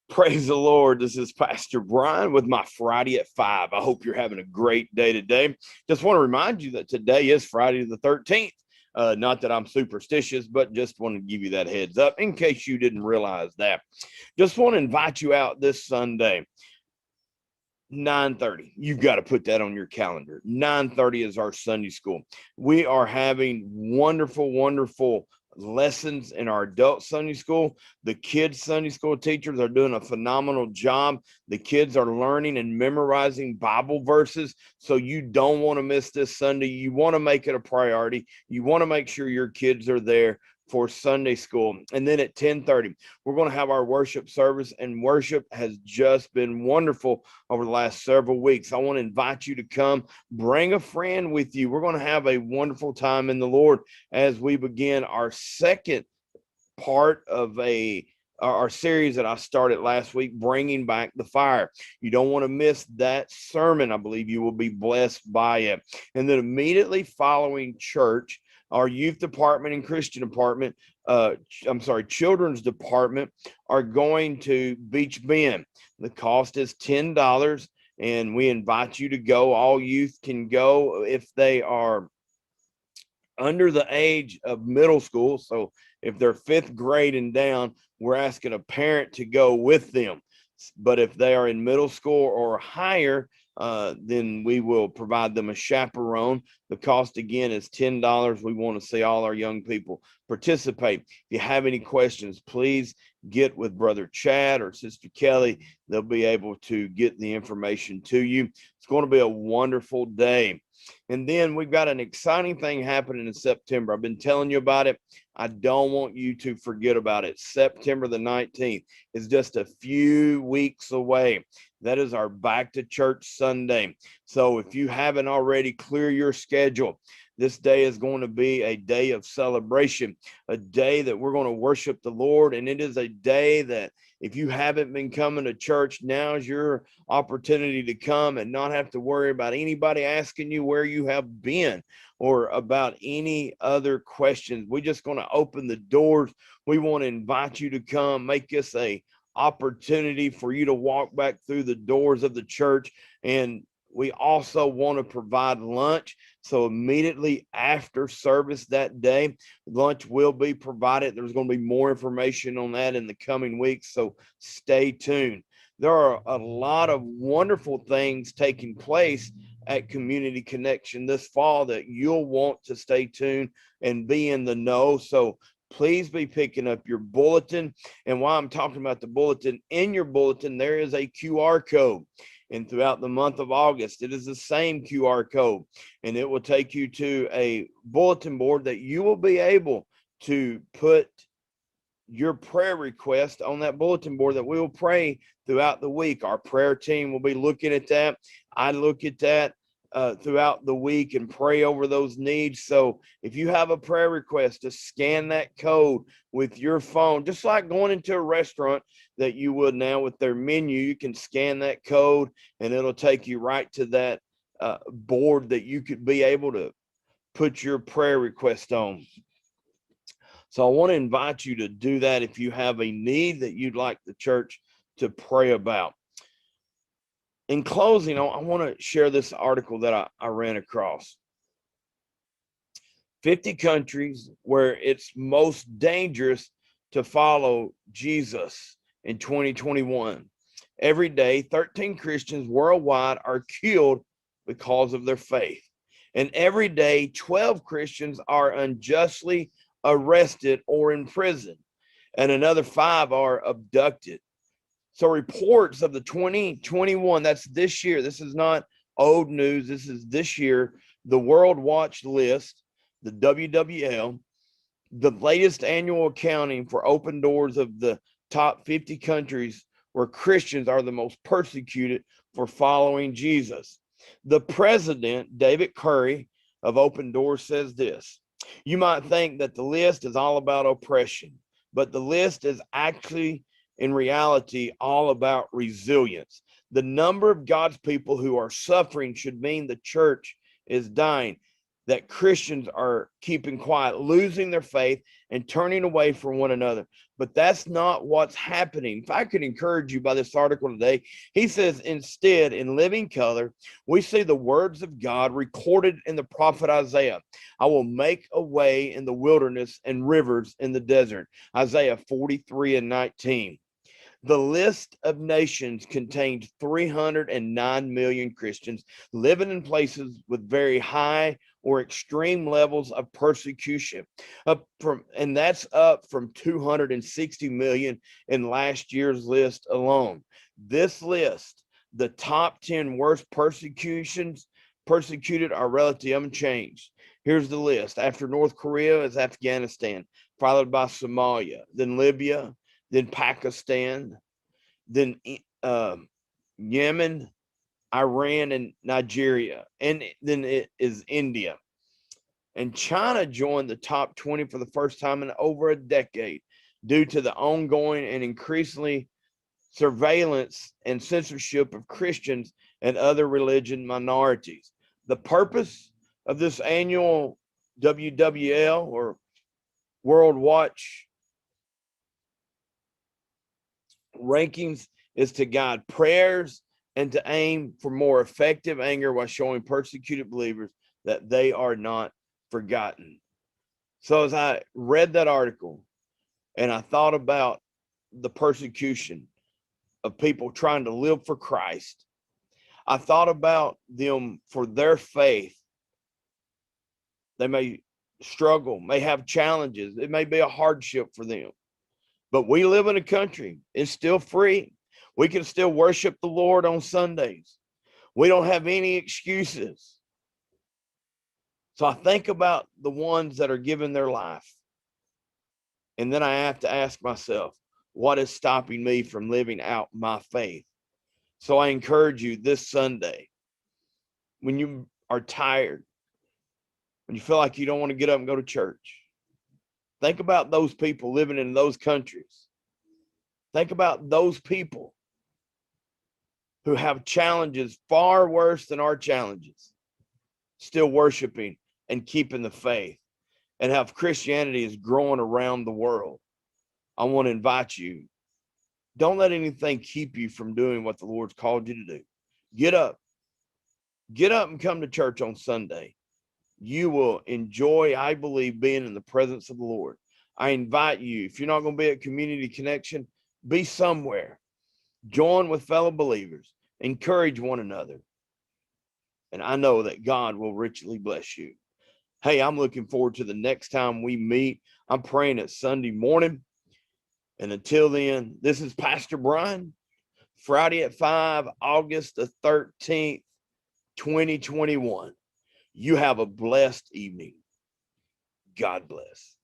Praise the Lord. This is Pastor Brian with my Friday at 5. I hope you're having a great day today. Just want to remind you that today is Friday the 13th. Not that I'm superstitious, but just want to give you that heads up in case you didn't realize that. Just want to invite you out this Sunday. 9:30. You've got to put that on your calendar. 9:30 is our Sunday school. We are having wonderful lessons in our adult Sunday school. The kids Sunday school teachers are doing a phenomenal job. The kids are learning and memorizing Bible verses. So you don't want to miss this Sunday. You want to make it a priority. You want to make sure your kids are there for Sunday school. And then at 10:30, we're going to have our worship service, and worship has just been wonderful over the last several weeks. I want to invite you to come, bring a friend with you. We're going to have a wonderful time in the Lord as we begin our second part of our series that I started last week, Bringing Back the Fire. You don't want to miss that sermon. I believe you will be blessed by it. And then immediately following church, our youth department and Christian department, children's department are going to Beach Bend. The cost is $10, and we invite you to go. All youth can go if they are under the age of middle school. So if they're 5th grade and down, we're asking a parent to go with them. But if they are in middle school or higher, then we will provide them a chaperone. The cost again is $10. We want to see all our young people participate. If you have any questions, please get with Brother Chad or Sister Kelly. They'll be able to get the information to you. It's going to be a wonderful day. And then we've got an exciting thing happening in September. I've been telling you about it. I don't want you to forget about it. September the 19th is just a few weeks away. That is our Back to Church Sunday. So if you haven't already, clear your schedule. This day is going to be a day of celebration, a day that we're going to worship the Lord. And it is a day that if you haven't been coming to church, now's your opportunity to come and not have to worry about anybody asking you where you have been or about any other questions. We're just going to open the doors. We want to invite you to come, make this a opportunity for you to walk back through the doors of the church. And we also want to provide lunch. So immediately after service that day, lunch will be provided. There's going to be more information on that in the coming weeks. So stay tuned. There are a lot of wonderful things taking place at Community Connection this fall that you'll want to stay tuned and be in the know. So please be picking up your bulletin. And while I'm talking about the bulletin, in your bulletin, there is a QR code. And throughout the month of August, it is the same QR code. And it will take you to a bulletin board that you will be able to put your prayer request on that bulletin board that we will pray throughout the week. Our prayer team will be looking at that. I look at that throughout the week and pray over those needs. So if you have a prayer request, to scan that code with your phone, just like going into a restaurant that you would now with their menu. You can scan that code and it'll take you right to that board that you could be able to put your prayer request on. So I want to invite you to do that if you have a need that you'd like the church to pray about. In closing, I want to share this article that I ran across. 50 countries where it's most dangerous to follow Jesus in 2021. Every day, 13 Christians worldwide are killed because of their faith. And every day, 12 Christians are unjustly arrested or imprisoned, and another 5 are abducted. So reports of the 2021, that's this year, this is not old news, this is this year, the World Watch List, the WWL, the latest annual accounting for Open Doors of the top 50 countries where Christians are the most persecuted for following Jesus. The president, David Curry of Open Doors, says this: you might think that the list is all about oppression, but the list is actually, in reality, all about resilience. The number of God's people who are suffering should mean the church is dying. that Christians are keeping quiet, losing their faith, and turning away from one another. But that's not what's happening. If I could encourage you by this article today, he says, instead, in living color, we see the words of God recorded in the prophet Isaiah. I will make a way in the wilderness and rivers in the desert. Isaiah 43:19. The list of nations contained 309 million Christians living in places with very high or extreme levels of persecution. And that's up from 260 million in last year's list alone. This list, the top 10 worst persecuted are relatively unchanged. Here's the list. After North Korea is Afghanistan, followed by Somalia, then Libya, then Pakistan, then Yemen, Iran, and Nigeria, and then it is India. And China joined the top 20 for the first time in over a decade due to the ongoing and increasingly surveillance and censorship of Christians and other religion minorities. The purpose of this annual WWL, or World Watch rankings, is to guide prayers and to aim for more effective anger while showing persecuted believers that they are not forgotten. So as I read that article and I thought about the persecution of people trying to live for Christ, I thought about them for their faith. They may struggle, may have challenges. It may be a hardship for them. But we live in a country, it's still free. We can still worship the Lord on Sundays. We don't have any excuses. So I think about the ones that are giving their life. And then I have to ask myself, what is stopping me from living out my faith? So I encourage you this Sunday, when you are tired, when you feel like you don't want to get up and go to church, think about those people living in those countries. Think about those people who have challenges far worse than our challenges, still worshiping and keeping the faith, and how Christianity is growing around the world. I want to invite you. Don't let anything keep you from doing what the Lord's called you to do. Get up. Get up and come to church on Sunday. You will enjoy, I believe, being in the presence of the Lord. I invite you, if you're not going to be at Community Connection, be somewhere. Join with fellow believers. Encourage one another. And I know that God will richly bless you. Hey, I'm looking forward to the next time we meet. I'm praying it's Sunday morning. And until then, this is Pastor Brian. Friday at 5, August the 13th, 2021. You have a blessed evening. God bless.